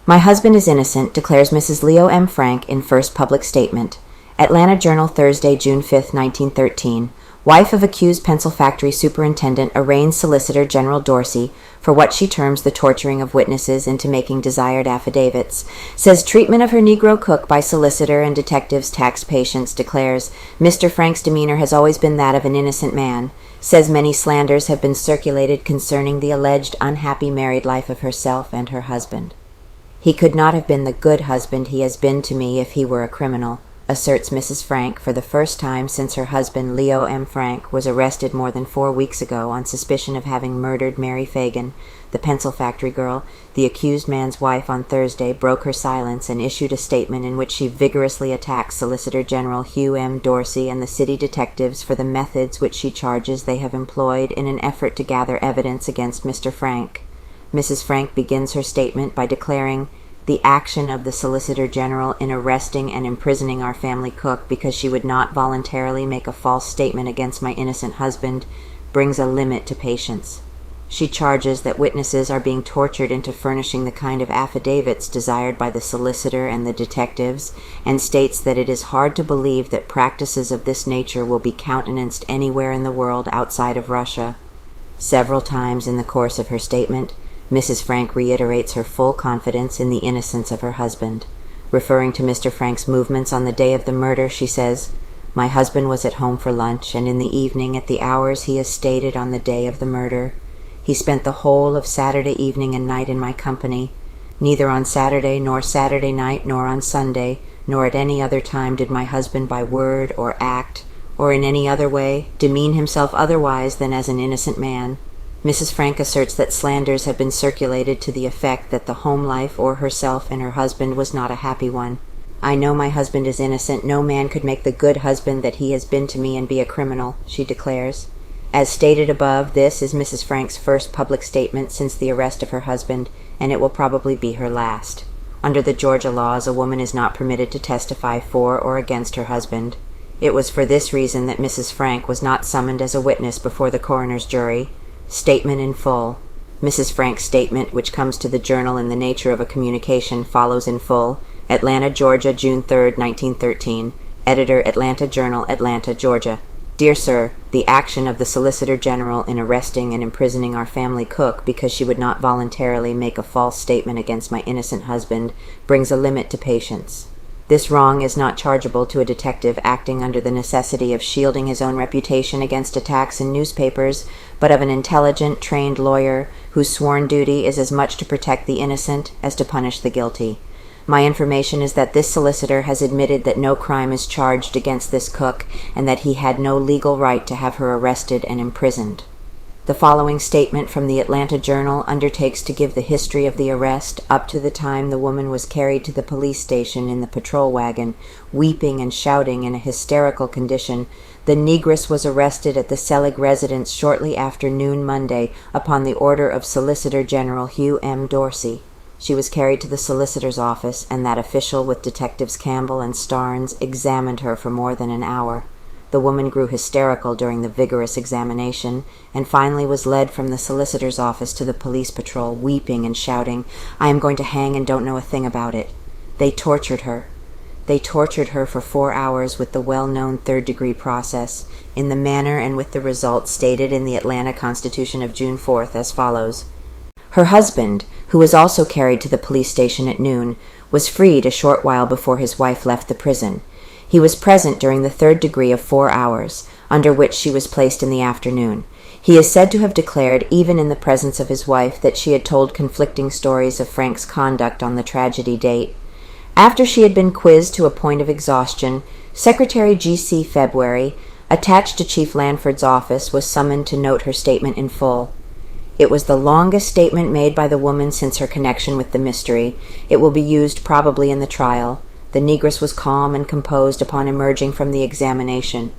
My husband is innocent, declares Mrs. Leo M. Frank in first public statement. Atlanta Journal, Thursday, June 5, 1913. Wife of accused pencil factory superintendent Arraigns Solicitor General Dorsey for what she terms the torturing of witnesses into making desired affidavits, says treatment of her Negro cook by solicitor and detectives taxed patients, declares Mr. Frank's demeanor has always been that of an innocent man, says many slanders have been circulated concerning the alleged unhappy married life of herself and her husband. He could not have been the good husband he has been to me if he were a criminal, asserts Mrs. Frank for the first time since her husband, Leo M. Frank, was arrested more than 4 weeks ago on suspicion of having murdered Mary Phagan, the pencil factory girl. The accused man's wife on Thursday broke her silence and issued a statement in which she vigorously attacks Solicitor General Hugh M. Dorsey and the city detectives for the methods which she charges they have employed in an effort to gather evidence against Mr. Frank. Mrs. Frank begins her statement by declaring the action of the Solicitor General in arresting and imprisoning our family cook because she would not voluntarily make a false statement against my innocent husband brings a limit to patience. She charges that witnesses are being tortured into furnishing the kind of affidavits desired by the solicitor and the detectives, and states that it is hard to believe that practices of this nature will be countenanced anywhere in the world outside of Russia. Several times in the course of her statement, Mrs. Frank reiterates her full confidence in the innocence of her husband. Referring to Mr. Frank's movements on the day of the murder, she says, "My husband was at home for lunch, and in the evening at the hours he has stated on the day of the murder. He spent the whole of Saturday evening and night in my company. Neither on Saturday nor Saturday night nor on Sunday, nor at any other time did my husband by word or act, or in any other way, demean himself otherwise than as an innocent man." Mrs. Frank asserts that slanders have been circulated to the effect that the home life or herself and her husband was not a happy one. "I know my husband is innocent. No man could make the good husband that he has been to me and be a criminal," she declares. As stated above, this is Mrs. Frank's first public statement since the arrest of her husband, and it will probably be her last. Under the Georgia laws, a woman is not permitted to testify for or against her husband. It was for this reason that Mrs. Frank was not summoned as a witness before the coroner's jury. Statement in full. Mrs. Frank's statement, which comes to the Journal in the nature of a communication, follows in full. Atlanta, Georgia, June 3, 1913. Editor, Atlanta Journal, Atlanta, Georgia. Dear Sir, the action of the Solicitor General in arresting and imprisoning our family cook because she would not voluntarily make a false statement against my innocent husband brings a limit to patience. This wrong is not chargeable to a detective acting under the necessity of shielding his own reputation against attacks in newspapers, but of an intelligent, trained lawyer whose sworn duty is as much to protect the innocent as to punish the guilty. My information is that this solicitor has admitted that no crime is charged against this cook and that he had no legal right to have her arrested and imprisoned. The following statement from the Atlanta Journal undertakes to give the history of the arrest up to the time the woman was carried to the police station in the patrol wagon, weeping and shouting in a hysterical condition. The negress was arrested at the Selig residence shortly after noon Monday upon the order of Solicitor General Hugh M. Dorsey. She was carried to the solicitor's office, and that official with Detectives Campbell and Starnes examined her for more than an hour. The woman grew hysterical during the vigorous examination, and finally was led from the solicitor's office to the police patrol, weeping and shouting, "I am going to hang and don't know a thing about it." They tortured her. They tortured her for 4 hours with the well-known third-degree process, in the manner and with the results stated in the Atlanta Constitution of June 4th as follows. Her husband, who was also carried to the police station at noon, was freed a short while before his wife left the prison. He was present during the third degree of 4 hours, under which she was placed in the afternoon. He is said to have declared, even in the presence of his wife, that she had told conflicting stories of Frank's conduct on the tragedy date. After she had been quizzed to a point of exhaustion, Secretary G.C. February, attached to Chief Lanford's office, was summoned to note her statement in full. It was the longest statement made by the woman since her connection with the mystery. It will be used probably in the trial. The negress was calm and composed upon emerging from the examination.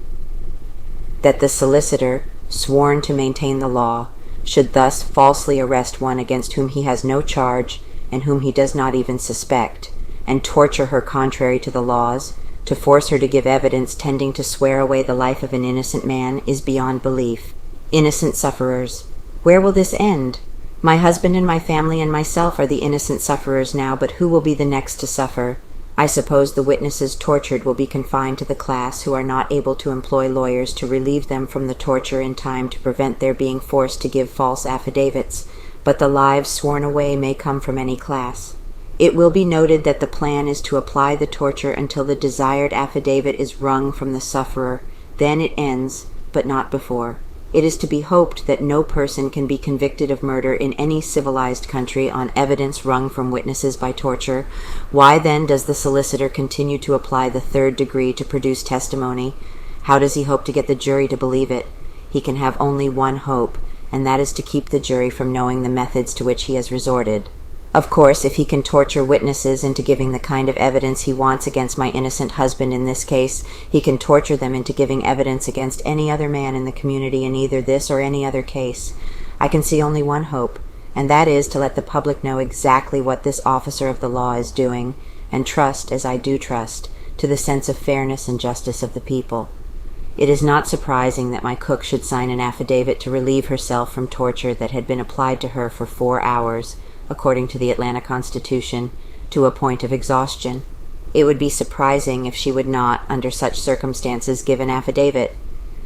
That the solicitor, sworn to maintain the law, should thus falsely arrest one against whom he has no charge and whom he does not even suspect, and torture her contrary to the laws, to force her to give evidence tending to swear away the life of an innocent man, is beyond belief. Innocent sufferers, where will this end? My husband and my family and myself are the innocent sufferers now, but who will be the next to suffer? I suppose the witnesses tortured will be confined to the class who are not able to employ lawyers to relieve them from the torture in time to prevent their being forced to give false affidavits, but the lives sworn away may come from any class. It will be noted that the plan is to apply the torture until the desired affidavit is wrung from the sufferer. Then it ends, but not before. It is to be hoped that no person can be convicted of murder in any civilized country on evidence wrung from witnesses by torture. Why then does the solicitor continue to apply the third degree to produce testimony? How does he hope to get the jury to believe it? He can have only one hope, and that is to keep the jury from knowing the methods to which he has resorted. Of course, if he can torture witnesses into giving the kind of evidence he wants against my innocent husband in this case, he can torture them into giving evidence against any other man in the community in either this or any other case. I can see only one hope, and that is to let the public know exactly what this officer of the law is doing, and trust, as I do trust, to the sense of fairness and justice of the people. It is not surprising that my cook should sign an affidavit to relieve herself from torture that had been applied to her for 4 hours, according to the Atlanta Constitution, to a point of exhaustion. It would be surprising if she would not, under such circumstances, give an affidavit.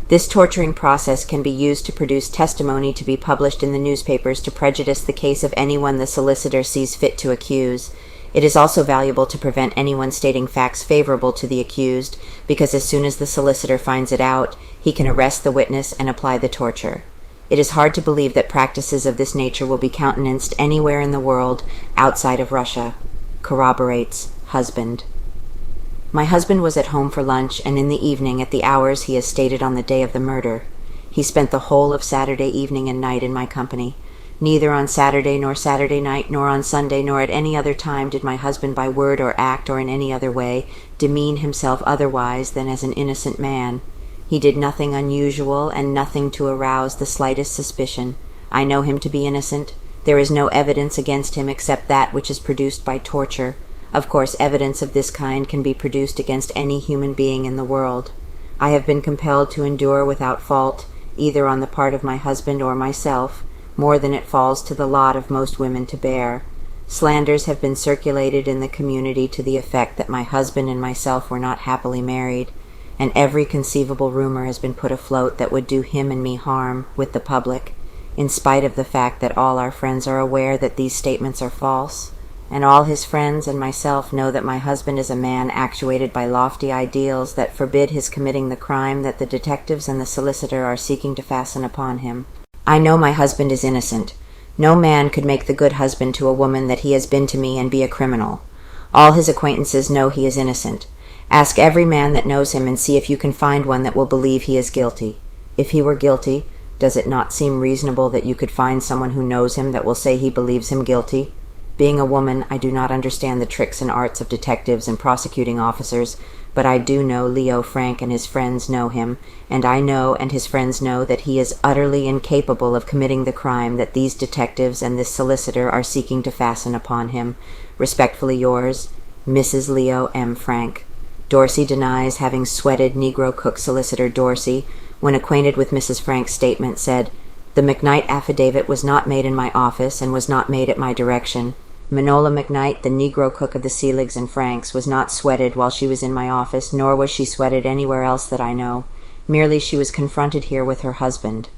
This torturing process can be used to produce testimony to be published in the newspapers to prejudice the case of anyone the solicitor sees fit to accuse. It is also valuable to prevent anyone stating facts favorable to the accused, because as soon as the solicitor finds it out, he can arrest the witness and apply the torture. It is hard to believe that practices of this nature will be countenanced anywhere in the world outside of Russia. Corroborates husband. My husband was at home for lunch and in the evening at the hours he has stated on the day of the murder. He spent the whole of Saturday evening and night in my company. Neither on Saturday nor Saturday night nor on Sunday nor at any other time did my husband by word or act or in any other way demean himself otherwise than as an innocent man. He did nothing unusual and nothing to arouse the slightest suspicion. I know him to be innocent. There is no evidence against him except that which is produced by torture. Of course, evidence of this kind can be produced against any human being in the world. I have been compelled to endure without fault, either on the part of my husband or myself, more than it falls to the lot of most women to bear. Slanders have been circulated in the community to the effect that my husband and myself were not happily married, and every conceivable rumor has been put afloat that would do him and me harm with the public, in spite of the fact that all our friends are aware that these statements are false, and all his friends and myself know that my husband is a man actuated by lofty ideals that forbid his committing the crime that the detectives and the solicitor are seeking to fasten upon him. I know my husband is innocent. No man could make the good husband to a woman that he has been to me and be a criminal. All his acquaintances know he is innocent. Ask every man that knows him and see if you can find one that will believe he is guilty. If he were guilty, does it not seem reasonable that you could find someone who knows him that will say he believes him guilty? Being a woman, I do not understand the tricks and arts of detectives and prosecuting officers, but I do know Leo Frank and his friends know him, and I know and his friends know that he is utterly incapable of committing the crime that these detectives and this solicitor are seeking to fasten upon him. Respectfully yours, Mrs. Leo M. Frank. Dorsey denies having sweated Negro cook solicitor Dorsey, when acquainted with Mrs. Frank's statement, said, "The McKnight affidavit was not made in my office and was not made at my direction. Manola McKnight, the Negro cook of the Seligs and Franks, was not sweated while she was in my office, nor was she sweated anywhere else that I know. Merely she was confronted here with her husband."